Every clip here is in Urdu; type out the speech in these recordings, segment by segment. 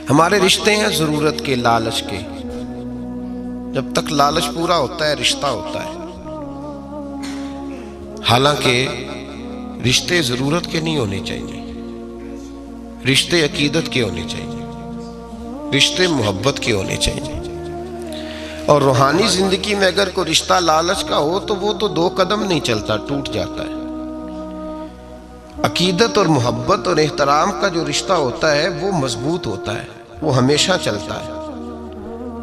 ہمارے رشتے ہیں ضرورت کے، لالچ کے. جب تک لالچ پورا ہوتا ہے رشتہ ہوتا ہے. حالانکہ رشتے ضرورت کے نہیں ہونے چاہیے، رشتے عقیدت کے ہونے چاہیے، رشتے محبت کے ہونے چاہیے. اور روحانی زندگی میں اگر کوئی رشتہ لالچ کا ہو تو وہ تو 2 قدم نہیں چلتا، ٹوٹ جاتا ہے. عقیدت اور محبت اور احترام کا جو رشتہ ہوتا ہے وہ مضبوط ہوتا ہے، وہ ہمیشہ چلتا ہے،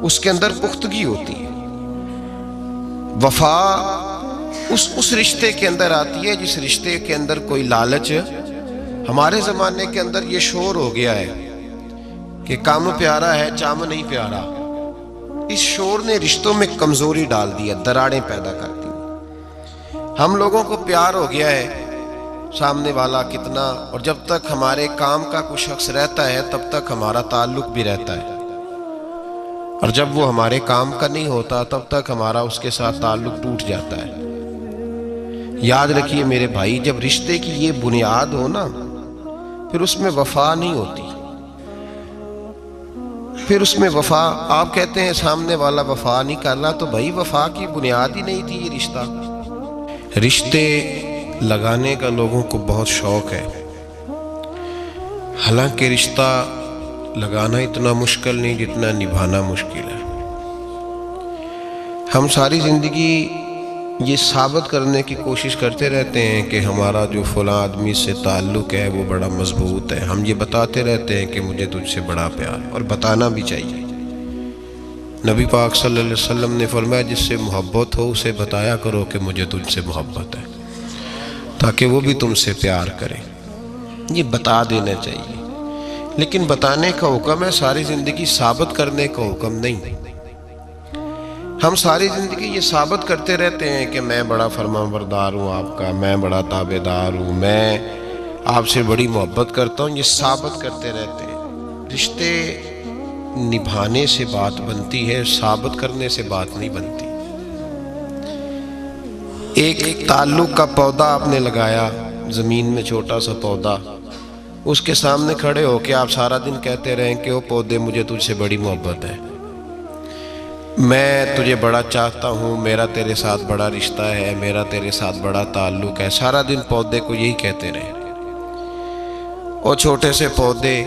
اس کے اندر پختگی ہوتی ہے. وفا اس رشتے کے اندر آتی ہے جس رشتے کے اندر کوئی لالچ. ہمارے زمانے کے اندر یہ شور ہو گیا ہے کہ کام پیارا ہے چام نہیں پیارا. اس شور نے رشتوں میں کمزوری ڈال دی ہے، دراڑیں پیدا کرتی ہیں. ہم لوگوں کو پیار ہو گیا ہے سامنے والا کتنا، اور جب تک ہمارے کام کا کوئی شخص رہتا ہے تب تک ہمارا تعلق بھی رہتا ہے، اور جب وہ ہمارے کام کا نہیں ہوتا تب تک ہمارا اس کے ساتھ تعلق ٹوٹ جاتا ہے. یاد رکھیے میرے بھائی، جب رشتے کی یہ بنیاد ہو نا پھر اس میں وفا نہیں ہوتی. پھر اس میں وفا، آپ کہتے ہیں سامنے والا وفا نہیں کر رہا، تو بھائی وفا کی بنیاد ہی نہیں تھی یہ رشتہ. رشتے لگانے کا لوگوں کو بہت شوق ہے، حالانکہ رشتہ لگانا اتنا مشکل نہیں جتنا نبھانا مشکل ہے. ہم ساری زندگی یہ ثابت کرنے کی کوشش کرتے رہتے ہیں کہ ہمارا جو فلاں آدمی سے تعلق ہے وہ بڑا مضبوط ہے. ہم یہ بتاتے رہتے ہیں کہ مجھے تجھ سے بڑا پیار، اور بتانا بھی چاہیے. نبی پاک صلی اللہ علیہ وسلم نے فرمایا جس سے محبت ہو اسے بتایا کرو کہ مجھے تجھ سے محبت ہے، تاکہ وہ بھی تم سے پیار کرے. یہ بتا دینا چاہیے، لیکن بتانے کا حکم ہے، ساری زندگی ثابت کرنے کا حکم نہیں. ہم ساری زندگی یہ ثابت کرتے رہتے ہیں کہ میں بڑا فرمانبردار ہوں آپ کا، میں بڑا تابعدار ہوں، میں آپ سے بڑی محبت کرتا ہوں. یہ ثابت کرتے رہتے ہیں. رشتے نبھانے سے بات بنتی ہے، ثابت کرنے سے بات نہیں بنتی. ایک تعلق کا پودا آپ نے لگایا زمین میں، چھوٹا سا پودا، اس کے سامنے کھڑے ہو کے آپ سارا دن کہتے رہیں کہ وہ پودے مجھے تجھ سے بڑی محبت ہے، میں تجھے بڑا چاہتا ہوں، میرا تیرے ساتھ بڑا رشتہ ہے، میرا تیرے ساتھ بڑا تعلق ہے. سارا دن پودے کو یہی کہتے رہے. اور چھوٹے سے پودے،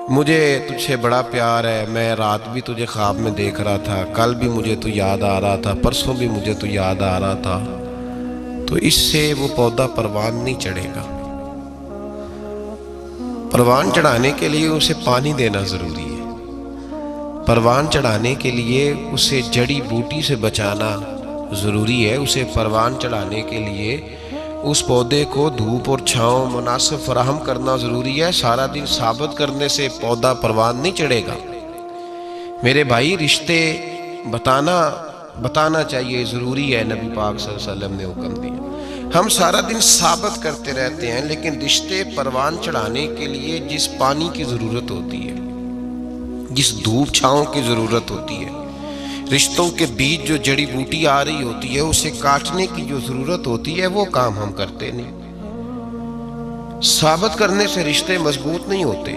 مجھے تجھ سے بڑا پیار ہے، میں رات بھی تجھے خواب میں دیکھ رہا تھا، کل بھی مجھے تو یاد آ رہا تھا، پرسوں بھی مجھے تو یاد آ رہا تھا. تو اس سے وہ پودا پروان نہیں چڑھے گا. پروان چڑھانے کے لیے اسے پانی دینا ضروری ہے. پروان چڑھانے کے لیے اسے جڑی بوٹی سے بچانا ضروری ہے. اسے پروان چڑھانے کے لیے اس پودے کو دھوپ اور چھاؤں مناسب فراہم کرنا ضروری ہے. سارا دن ثابت کرنے سے پودا پروان نہیں چڑھے گا. میرے بھائی، رشتے بتانا چاہیے، ضروری ہے. نبی پاک صلی اللہ علیہ وسلم نے حکم دیا. ہم سارا دن ثابت کرتے رہتے ہیں، لیکن رشتے پروان چڑھانے کے لیے جس پانی کی ضرورت ہوتی ہے، جس دھوپ چھاؤں کی ضرورت ہوتی ہے، رشتوں کے بیچ جو جڑی بوٹی آ رہی ہوتی ہے اسے کاٹنے کی جو ضرورت ہوتی ہے، وہ کام ہم کرتے نہیں. ثابت کرنے سے رشتے مضبوط نہیں ہوتے.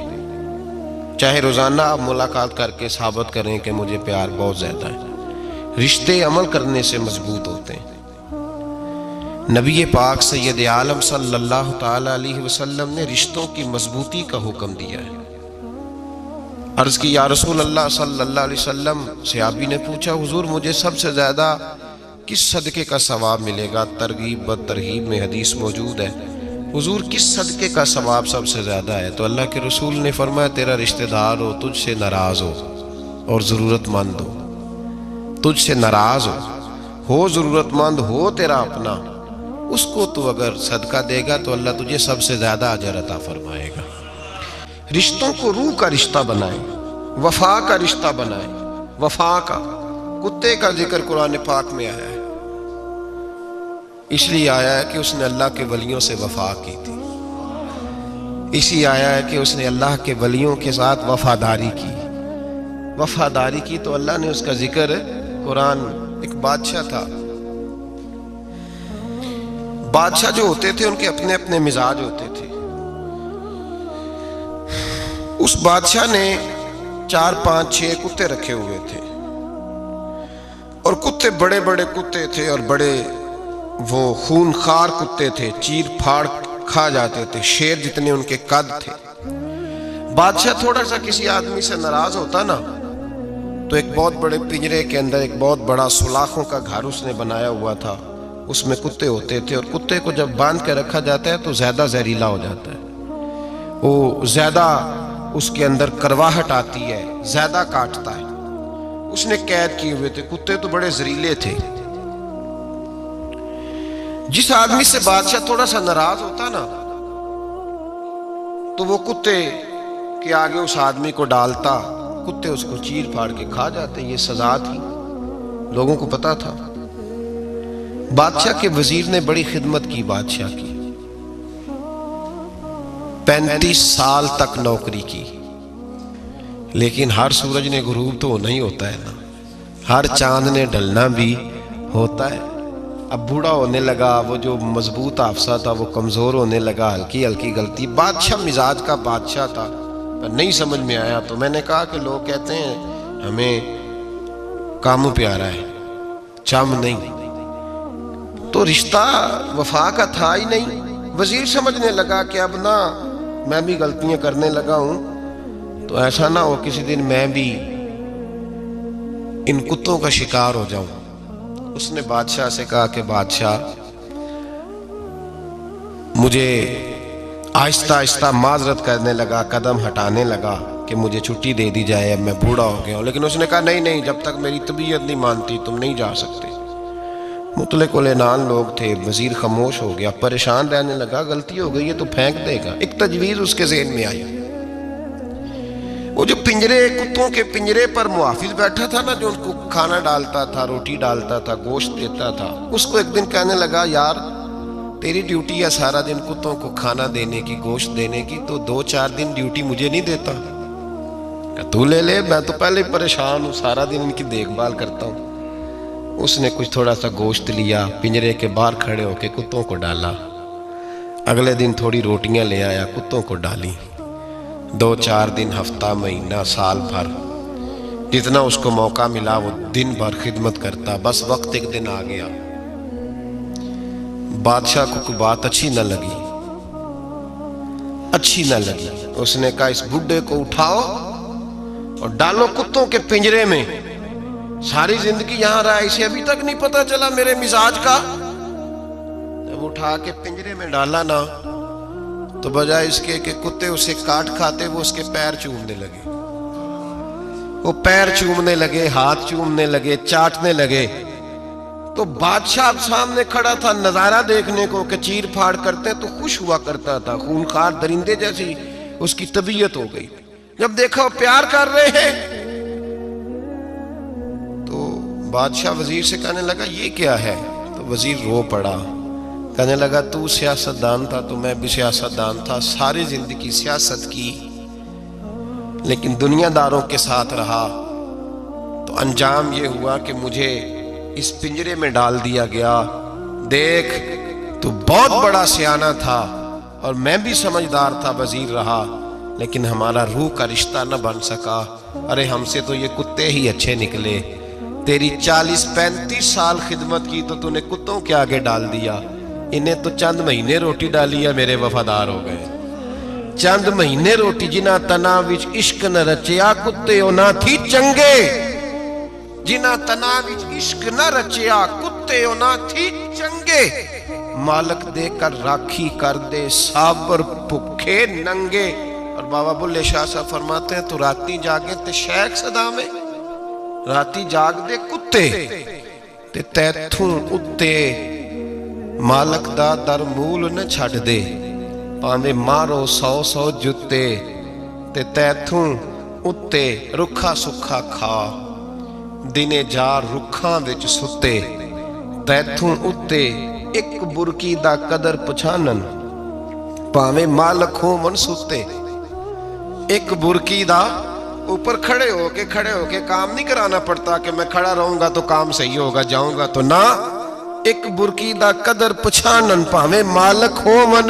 چاہے روزانہ آپ ملاقات کر کے ثابت کریں کہ مجھے پیار بہت زیادہ ہے، رشتے عمل کرنے سے مضبوط ہوتے ہیں. نبی پاک سید عالم صلی اللہ تعالی علیہ وسلم نے رشتوں کی مضبوطی کا حکم دیا ہے. عرض کی یا رسول اللہ صلی اللہ علیہ وسلم، صحابی نے پوچھا حضور مجھے سب سے زیادہ کس صدقے کا ثواب ملے گا؟ ترغیب و ترہیب میں حدیث موجود ہے. حضور کس صدقے کا ثواب سب سے زیادہ ہے؟ تو اللہ کے رسول نے فرمایا تیرا رشتہ دار ہو، تجھ سے ناراض ہو اور ضرورت مند ہو. تجھ سے ناراض ہو ضرورت مند ہو تیرا اپنا، اس کو تو اگر صدقہ دے گا تو اللہ تجھے سب سے زیادہ اجر عطا فرمائے گا. رشتوں کو روح کا رشتہ بنائیں، وفا کا رشتہ بنائیں. وفا کا، کتے کا ذکر قرآن پاک میں آیا ہے، اس لیے آیا ہے کہ اس نے اللہ کے ولیوں سے وفا کی تھی. اسی آیا ہے کہ اس نے اللہ کے ولیوں کے ساتھ وفاداری کی تو اللہ نے اس کا ذکر. قرآن ایک بادشاہ تھا. بادشاہ جو ہوتے تھے ان کے اپنے اپنے مزاج ہوتے تھے. اس بادشاہ نے 4 5 6 کتے رکھے ہوئے تھے، اور کتے بڑے بڑے کتے تھے، اور بڑے وہ خونخوار کتے تھے، چیر پھاڑ کھا جاتے تھے، شیر جتنے ان کے قد تھے۔ بادشاہ تھوڑا سا کسی آدمی سے ناراض ہوتا نا، تو ایک بہت بڑے پنجرے کے اندر ایک بہت بڑا سلاخوں کا گھر اس نے بنایا ہوا تھا، اس میں کتے ہوتے تھے، اور کتے کو جب باندھ کے رکھا جاتا ہے تو زیادہ زہریلا ہو جاتا ہے، وہ زیادہ اس کے اندر کرواہٹ آتی ہے، زیادہ کاٹتا ہے۔ اس نے قید کیے ہوئے تھے، کتے تو بڑے زہریلے تھے۔ جس آدمی سے بادشاہ تھوڑا سا ناراض ہوتا نا، تو وہ کتے کے آگے اس آدمی کو ڈالتا، کتے اس کو چیر پھاڑ کے کھا جاتے۔ یہ سزا تھی، لوگوں کو پتا تھا۔ بادشاہ کے وزیر نے بڑی خدمت کی بادشاہ کی، 35 سال تک نوکری کی، لیکن ہر سورج نے غروب تو نہیں ہوتا ہے نا، ہر چاند نے ڈھلنا بھی ہوتا ہے۔ اب بوڑھا ہونے لگا، وہ جو مضبوط حافظہ تھا وہ کمزور ہونے لگا، ہلکی ہلکی غلطی۔ بادشاہ مزاج کا بادشاہ تھا، پر نہیں سمجھ میں آیا، تو میں نے کہا کہ لوگ کہتے ہیں ہمیں کام پیارا ہے، چم نہیں، تو رشتہ وفا کا تھا ہی نہیں۔ وزیر سمجھنے لگا کہ اب نہ میں بھی غلطیاں کرنے لگا ہوں، تو ایسا نہ ہو کسی دن میں بھی ان کتوں کا شکار ہو جاؤں۔ اس نے بادشاہ سے کہا کہ بادشاہ، مجھے آہستہ آہستہ معذرت کرنے لگا، قدم ہٹانے لگا کہ مجھے چھٹی دے دی جائے، اب میں بوڑھا ہو گیا ہوں۔ لیکن اس نے کہا نہیں نہیں، جب تک میری طبیعت نہیں مانتی تم نہیں جا سکتے۔ مطلق العنان لوگ تھے، وزیر خاموش ہو گیا، پریشان رہنے لگا، غلطی ہو گئی ہے تو پھینک دے گا۔ ایک تجویز اس کے ذہن میں آئی، وہ جو پنجرے، کتوں کے پنجرے پر محافظ بیٹھا تھا نا، جو ان کو کھانا ڈالتا تھا، روٹی ڈالتا تھا، گوشت دیتا تھا، اس کو ایک دن کہنے لگا یار تیری ڈیوٹی ہے سارا دن کتوں کو کھانا دینے کی، گوشت دینے کی، تو 2 4 دن ڈیوٹی مجھے نہیں دیتا؟ کہ تو لے لے، میں تو پہلے پریشان ہوں، سارا دن ان کی دیکھ بھال کرتا ہوں۔ اس نے کچھ تھوڑا سا گوشت لیا، پنجرے کے باہر کھڑے ہو کے کتوں کو ڈالا۔ اگلے دن تھوڑی روٹیاں لے آیا، کتوں کو ڈالی۔ 2 4 دن، ہفتہ، مہینہ، سال بھر، جتنا اس کو موقع ملا وہ دن بھر خدمت کرتا۔ بس وقت ایک دن آ گیا، بادشاہ کو کوئی بات اچھی نہ لگی، اس نے کہا اس بڈھے کو اٹھاؤ اور ڈالو کتوں کے پنجرے میں، ساری زندگی یہاں رہا، اسے ابھی تک نہیں پتا چلا میرے مزاج کا۔ جب اٹھا کے پنجرے میں ڈالا نا، تو بجائے اس کے کہ کتے اسے کاٹ کھاتے، وہ اس کے پیر چومنے لگے، وہ پیر چومنے لگے، ہاتھ چومنے لگے، چاٹنے لگے۔ تو بادشاہ اب سامنے کھڑا تھا نظارہ دیکھنے کو کہ چیر پھاڑ کرتے تو خوش ہوا کرتا تھا، خونخوار درندے جیسی اس کی طبیعت ہو گئی۔ جب دیکھا وہ پیار کر رہے ہیں، تو بادشاہ وزیر سے کہنے لگا یہ کیا ہے؟ تو وزیر رو پڑا، کہنے لگا تو سیاستدان تھا تو میں بھی سیاستدان تھا، ساری زندگی سیاست کی، لیکن دنیا داروں کے ساتھ رہا، تو انجام یہ ہوا کہ مجھے اس پنجرے میں ڈال دیا گیا۔ دیکھ تو بہت بڑا سیانہ تھا اور میں بھی سمجھدار تھا، وزیر رہا، لیکن ہمارا روح کا رشتہ نہ بن سکا۔ ارے ہم سے تو یہ کتے ہی اچھے نکلے، تیری 40 35 سال خدمت کی تو نے کتوں کے آگے ڈال دیا، انہیں تو چند مہینے روٹی ڈالی ہے، میرے وفادار ہو گئے۔ چند مہینے روٹی، جنہ تنا وچ عشق نہ رچیا، کتے او نہ تھی چنگے، جنہ تنا وچ عشق نہ رچیا، کتے او نہ تھی چنگے، مالک دے کر راکھی کر دے، صابر بھکھے ننگے۔ اور بابا بلے شاہ صاحب فرماتے ہیں تو راتی جاگے تے شیخ صدا میں، راتی جاگ دے کتے تے تیتھوں اتے مالک دا در مول نہ چھڑ دے، پاندے مارو 100 جتے تے تیتھوں اتے رکھا سکھا کھا، دنے جار رکھاں وچ ستے، تیتھوں اتے ایک برکی دا قدر پچھانن، پاویں مالک ہو من ستے۔ ایک برکی دا اوپر کھڑے ہو کے کام نہیں کرانا پڑتا کہ میں کھڑا رہوں گا تو کام صحیح ہوگا، جاؤں گا تو نہ، ایک برکی دا قدر پچھانن، پاویں مالک ہو من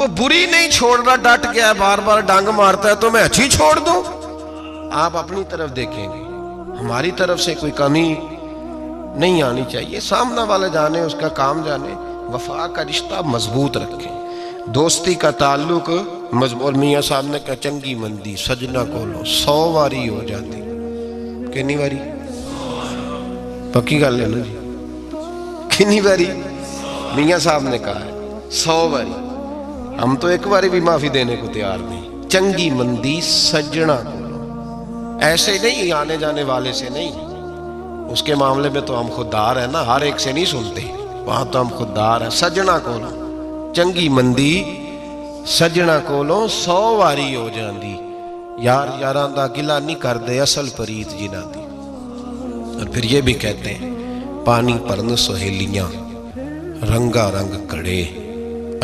وہ بری نہیں چھوڑ رہا، ڈٹ گیا، بار بار ڈانگ مارتا ہے تو میں اچھی چھوڑ دوں؟ آپ اپنی طرف دیکھیں گے، ہماری طرف سے کوئی کمی نہیں آنی چاہیے، سامنے والا جانے، اس کا کام جانے، وفا کا رشتہ مضبوط رکھیں، دوستی کا تعلق مضبوط۔ میاں صاحب نے کہا چنگی مندی سجنا کولو 100 واری ہو جاتی، کتنی واری؟ پکی گل ہے نا جی، کتنی واری؟ میاں صاحب نے کہا ہے 100 واری، ہم تو ایک باری بھی معافی دینے کو تیار نہیں۔ چنگی مندی سجنا کولو، ایسے نہیں آنے جانے والے سے نہیں، اس کے معاملے میں تو ہم خوددار ہیں نا، ہر ایک سے نہیں سنتے، وہاں تو ہم خوددار ہیں۔ سجنا کولو چنگی مندی سجنا کولو 100 واری ہو جاندی، یار یاراں دا گلا نہیں کر دے اصل پریت جنہ دی۔ اور پھر یہ بھی کہتے ہیں پانی پرن سہیلیاں رنگا رنگ کڑے،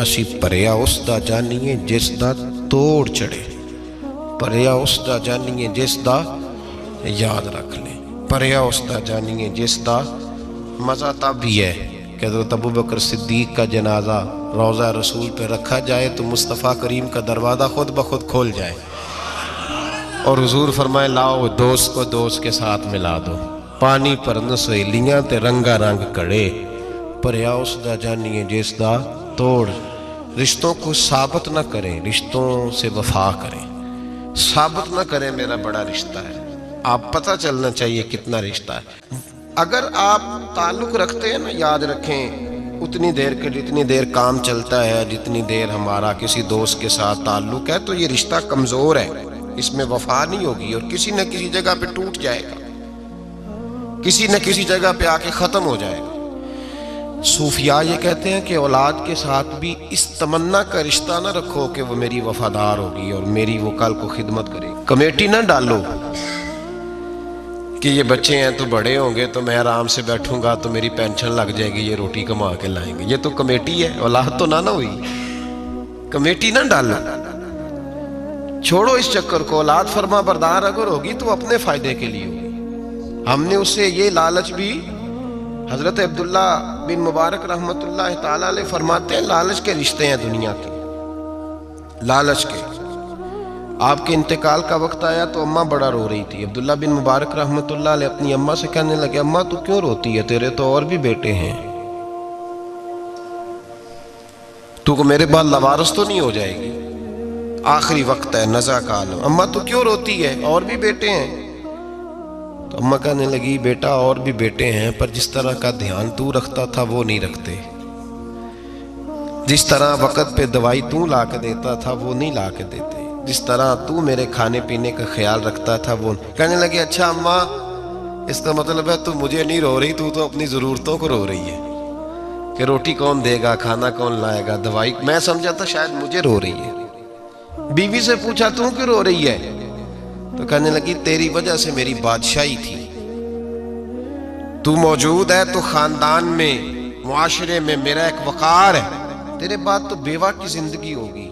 اسی پریا اس دا جانیے جس دا توڑ چڑھے، پریا اس دا جانیے جس دا، یاد رکھ لیں، پریا اس دا جانیے جس دا۔ مزہ تب بھی ہے کہ حضرت ابو بکر صدیق کا جنازہ روضہ رسول پہ رکھا جائے تو مصطفیٰ کریم کا دروازہ خود بخود کھول جائے اور حضور فرمائے لاؤ دوست کو دوست کے ساتھ ملا دو، پانی پرن سہیلیاں تے رنگا رنگ کڑے، پریا اس دا جانیے جس دا توڑ۔ رشتوں کو ثابت نہ کریں، رشتوں سے وفا کریں، ثابت نہ کریں میرا بڑا رشتہ ہے، آپ پتہ چلنا چاہیے کتنا رشتہ ہے۔ اگر آپ تعلق رکھتے ہیں نا، یاد رکھیں اتنی دیر کے جتنی دیر کام چلتا ہے، جتنی دیر ہمارا کسی دوست کے ساتھ تعلق ہے، تو یہ رشتہ کمزور ہے، اس میں وفا نہیں ہوگی اور کسی نہ کسی جگہ پہ ٹوٹ جائے گا، کسی نہ کسی جگہ پہ آ کے ختم ہو جائے گا۔ صوفیاء یہ کہتے ہیں کہ اولاد کے ساتھ بھی اس تمنا کا رشتہ نہ رکھو کہ وہ میری وفادار ہوگی اور میری وہ کل کو خدمت کرے گی۔ کمیٹی نہ ڈالو کہ یہ بچے ہیں تو بڑے ہوں گے تو میں آرام سے بیٹھوں گا تو میری پینشن لگ جائے گی، یہ روٹی کما کے لائیں گے، یہ تو کمیٹی ہے، اولاد تو نہ ہوئی، کمیٹی نہ ڈالو، چھوڑو اس چکر کو۔ اولاد فرما بردار اگر ہوگی تو اپنے فائدے کے لیے ہوگی۔ ہم نے اس سے یہ لالچ بھی، حضرت عبداللہ بن مبارک رحمت اللہ تعالیٰ علیہ فرماتے ہیں لالچ کے رشتے ہیں دنیا کے، لالچ کے۔ آپ کے انتقال کا وقت آیا تو اماں بڑا رو رہی تھی، عبداللہ بن مبارک رحمت اللہ علیہ اپنی اماں سے کہنے لگے اماں تو کیوں روتی ہے، تیرے تو اور بھی بیٹے ہیں، تو کو میرے بعد لوارث تو نہیں ہو جائے گی، آخری وقت ہے، نزع کا عالم، اماں تو کیوں روتی ہے، اور بھی بیٹے ہیں؟ تو اماں کہنے لگی بیٹا اور بھی بیٹے ہیں پر جس طرح کا دھیان تو رکھتا تھا وہ نہیں رکھتے، جس طرح وقت پہ دوائی تو لا کے دیتا تھا وہ نہیں لا کے دیتے، جس طرح تو میرے کھانے پینے کا خیال رکھتا تھا وہ۔ کہنے لگے اچھا اماں اس کا مطلب ہے تو مجھے نہیں رو رہی، تو اپنی ضرورتوں کو رو رہی ہے کہ روٹی کون دے گا، کھانا کون لائے گا، دوائی، میں سمجھا تھا شاید مجھے رو رہی ہے۔ بیوی سے پوچھا تو کیوں رو رہی ہے، تو کہنے لگی تیری وجہ سے میری بادشاہی تھی، تو موجود ہے تو خاندان میں معاشرے میں میرا ایک وقار ہے، تیرے بعد تو بیوہ کی زندگی ہوگی۔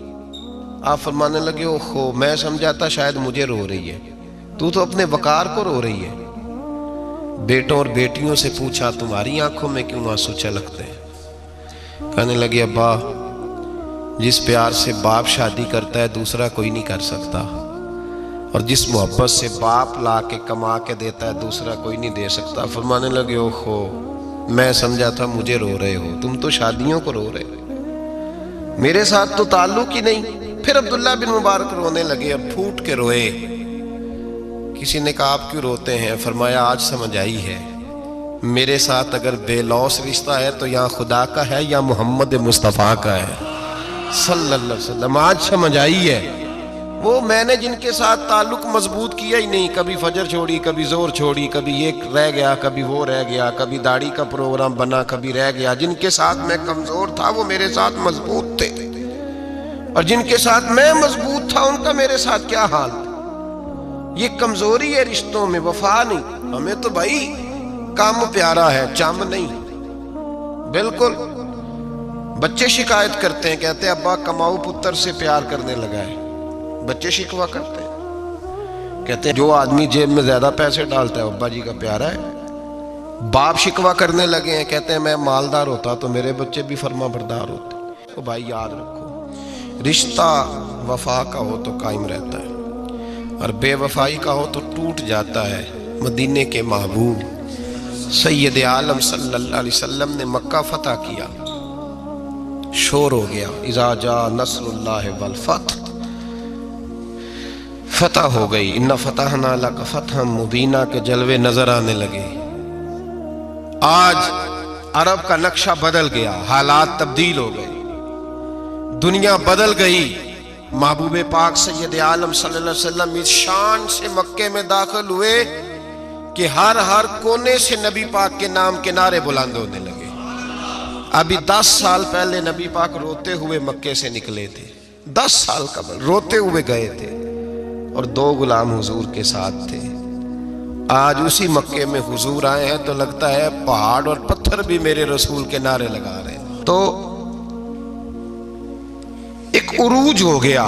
آپ فرمانے لگے اوہو میں سمجھا تھا شاید مجھے رو رہی ہے، تو اپنے وقار کو رو رہی ہے۔ بیٹوں اور بیٹیوں سے پوچھا تمہاری آنکھوں میں کیوں آنسو چھلکتے ہیں؟ کہنے لگے ابا جس پیار سے باپ شادی کرتا ہے دوسرا کوئی نہیں کر سکتا، اور جس محبت سے باپ لا کے کما کے دیتا ہے دوسرا کوئی نہیں دے سکتا۔ فرمانے لگے اوہو میں سمجھا تھا مجھے رو رہے ہو، تم تو شادیوں کو رو رہے ہو، میرے ساتھ تو تعلق ہی نہیں۔ پھر عبداللہ بن مبارک رونے لگے اور پھوٹ کے روئے۔ کسی نے کہا آپ کیوں روتے ہیں؟ فرمایا آج سمجھ آئی ہے، میرے ساتھ اگر بے لوث رشتہ ہے تو یا خدا کا ہے یا محمد مصطفیٰ کا ہے صلی اللہ علیہ وسلم، آج سمجھ آئی ہے۔ وہ میں نے جن کے ساتھ تعلق مضبوط کیا ہی نہیں، کبھی فجر چھوڑی، کبھی زور چھوڑی، کبھی یہ رہ گیا، کبھی وہ رہ گیا، کبھی داڑھی کا پروگرام بنا، کبھی رہ گیا، جن کے ساتھ میں کمزور تھا وہ میرے ساتھ مضبوط تھے، اور جن کے ساتھ میں مضبوط تھا ان کا میرے ساتھ کیا حال تھا۔ یہ کمزوری ہے رشتوں میں، وفا نہیں۔ ہمیں تو بھائی کام پیارا ہے، چم نہیں، بالکل۔ بچے شکایت کرتے ہیں، کہتے ہیں ابا کماؤ پتر سے پیار کرنے لگا ہے، بچے شکوا کرتے ہیں، کہتے ہیں جو آدمی جیب میں زیادہ پیسے ڈالتا ہے ابا جی کا پیارا ہے۔ باپ شکوا کرنے لگے ہیں، کہتے ہیں میں مالدار ہوتا تو میرے بچے بھی فرما بردار ہوتے۔ تو بھائی یاد رکھو رشتہ وفا کا ہو تو قائم رہتا ہے اور بے وفائی کا ہو تو ٹوٹ جاتا ہے۔ مدینے کے محبوب سید عالم صلی اللہ علیہ وسلم نے مکہ فتح کیا، شور ہو گیا، اذا جاء نصر اللہ والفتح، فتح ہو گئی، انا فتحنا لک فتحا مبینا کے جلوے نظر آنے لگے۔ آج عرب کا نقشہ بدل گیا، حالات تبدیل ہو گئے، دنیا بدل گئی۔ محبوب پاک سید عالم صلی اللہ علیہ وسلم اس شان سے مکے میں داخل ہوئے کہ ہر کونے سے نبی پاک کے نام کے نعرے بلند ہونے لگے۔ ابھی 10 سال پہلے نبی پاک روتے ہوئے مکے سے نکلے تھے، 10 سال قبل روتے ہوئے گئے تھے اور 2 غلام حضور کے ساتھ تھے۔ آج اسی مکے میں حضور آئے ہیں تو لگتا ہے پہاڑ اور پتھر بھی میرے رسول کے نعرے لگا رہے ہیں۔ تو ایک عروج ہو گیا،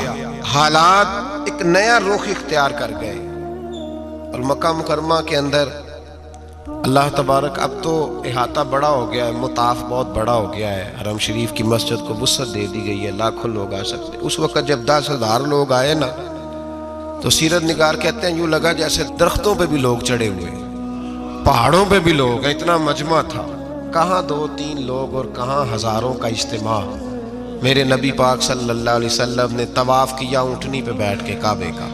حالات ایک نیا رخ اختیار کر گئے، اور مکہ مکرمہ کے اندر اللہ تبارک اب تو احاطہ بڑا ہو گیا ہے، مطاف بہت بڑا ہو گیا ہے، حرم شریف کی مسجد کو وسعت دے دی گئی ہے، لاکھوں لوگ آ سکتے۔ اس وقت جب 10,000 لوگ آئے نا تو سیرت نگار کہتے ہیں یوں لگا جیسے درختوں پہ بھی لوگ چڑھے ہوئے، پہاڑوں پہ بھی لوگ، اتنا مجمع تھا، کہاں 2-3 لوگ اور کہاں ہزاروں کا اجتماع۔ میرے نبی پاک صلی اللہ علیہ وسلم نے طواف کیا اونٹنی پہ بیٹھ کے کعبے کا،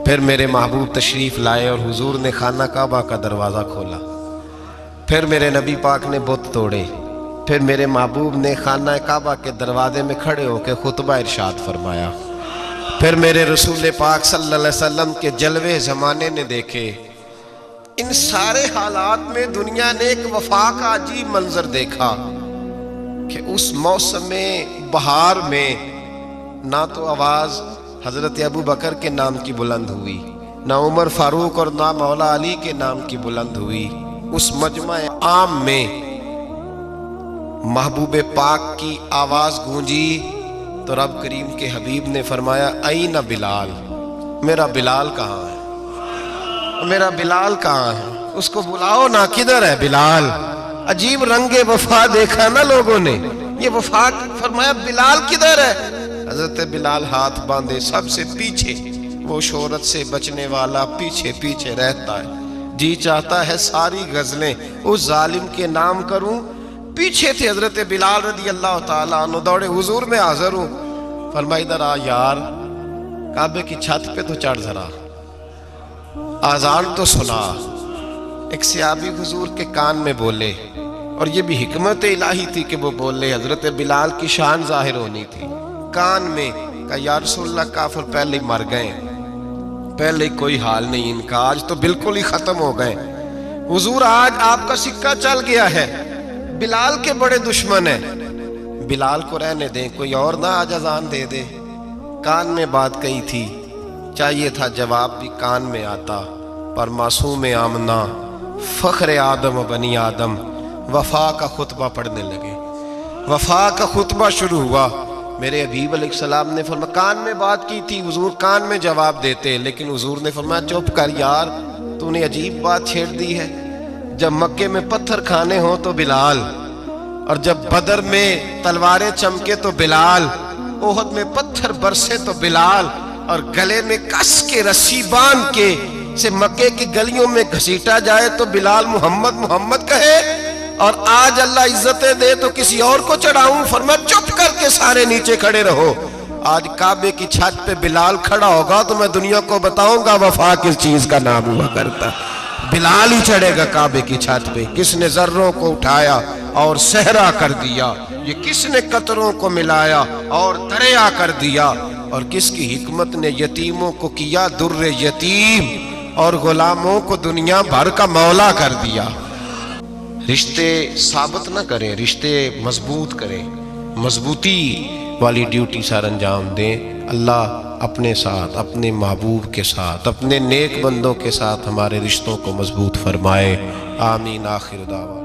پھر میرے محبوب تشریف لائے اور حضور نے خانہ کعبہ کا دروازہ کھولا، پھر میرے نبی پاک نے بت توڑے، پھر میرے محبوب نے خانہ کعبہ کے دروازے میں کھڑے ہو کے خطبہ ارشاد فرمایا، پھر میرے رسول پاک صلی اللہ علیہ وسلم کے جلوے زمانے نے دیکھے۔ ان سارے حالات میں دنیا نے ایک وفا کا عجیب منظر دیکھا کہ اس موسم بہار میں نہ تو آواز حضرت ابو بکر کے نام کی بلند ہوئی، نہ عمر فاروق اور نہ مولا علی کے نام کی بلند ہوئی، اس مجمع عام میں محبوب پاک کی آواز گونجی تو رب کریم کے حبیب نے فرمایا این بلال، میرا بلال کہاں ہے، میرا بلال کہاں ہے، اس کو بلاؤ نا، کدھر ہے بلال۔ عجیب رنگ وفا دیکھا نا لوگوں نے، یہ وفا فرمایا بلال کدھر ہے۔ حضرت بلال ہاتھ باندھے سب سے پیچھے، وہ شہرت سے بچنے والا پیچھے پیچھے رہتا ہے، جی چاہتا ہے ساری غزلیں اس ظالم کے نام کروں۔ پیچھے تھے حضرت بلال رضی اللہ تعالیٰ عنہ، دوڑے حضور میں حاضر ہوں، فرمایا ادھر آ یار، کعبے کی چھت پہ تو چڑھ ذرا، آذان تو سنا۔ ایک صحابی حضور کے کان میں بولے، اور یہ بھی حکمت الہی تھی کہ وہ بولے، حضرت بلال کی شان ظاہر ہونی تھی، کان میں کہا یا رسول اللہ کافر پہلے ہی مر گئے، پہلے ہی کوئی حال نہیں ان کا، آج تو بالکل ہی ختم ہو گئے حضور، آج آپ کا سکہ چل گیا ہے، بلال کے بڑے دشمن ہیں، بلال کو رہنے دیں، کوئی اور نہ آج اذان دے دے۔ کان میں بات کہی تھی، چاہیے تھا جواب بھی کان میں آتا، پر معصوم آمنہ فخر آدم و بنی آدم وفا کا خطبہ پڑھنے لگے، وفا کا خطبہ شروع ہوا۔ میرے حبیب علیہ السلام نے فرمایا، کان میں بات کی تھی حضور کان میں جواب دیتے، لیکن حضور نے فرمایا چپ کر یار، تو نے عجیب بات چھیڑ دی ہے، جب مکے میں پتھر کھانے ہوں تو بلال، اور جب بدر میں تلواریں چمکے تو بلال، احد میں پتھر برسے تو بلال، اور گلے میں کس کے رسی باندھ کے سے مکے کی گلیوں میں گھسیٹا جائے تو بلال محمد محمد کہے، اور آج اللہ عزتیں دے تو کسی اور کو چڑھاؤں، فرمایا چپ کر کے سارے نیچے کھڑے رہو۔ آج کعبے کی چھت پہ بلال کھڑا ہوگا تو میں دنیا کو بتاؤں گا وفا کس چیز کا نام ہوا کرتا، بلال ہی چڑھے گا کعبے کی چھت پہ۔ کس نے ذروں کو اٹھایا اور صحرا کر دیا، یہ کس نے قطروں کو ملایا اور دریا کر دیا، اور کس کی حکمت نے یتیموں کو کیا در یتیم، اور غلاموں کو دنیا بھر کا مولا کر دیا۔ رشتے ثابت نہ کریں، رشتے مضبوط کریں، مضبوطی والی ڈیوٹی سر انجام دیں۔ اللہ اپنے ساتھ، اپنے محبوب کے ساتھ، اپنے نیک بندوں کے ساتھ ہمارے رشتوں کو مضبوط فرمائے، آمین۔ آخر دعوانا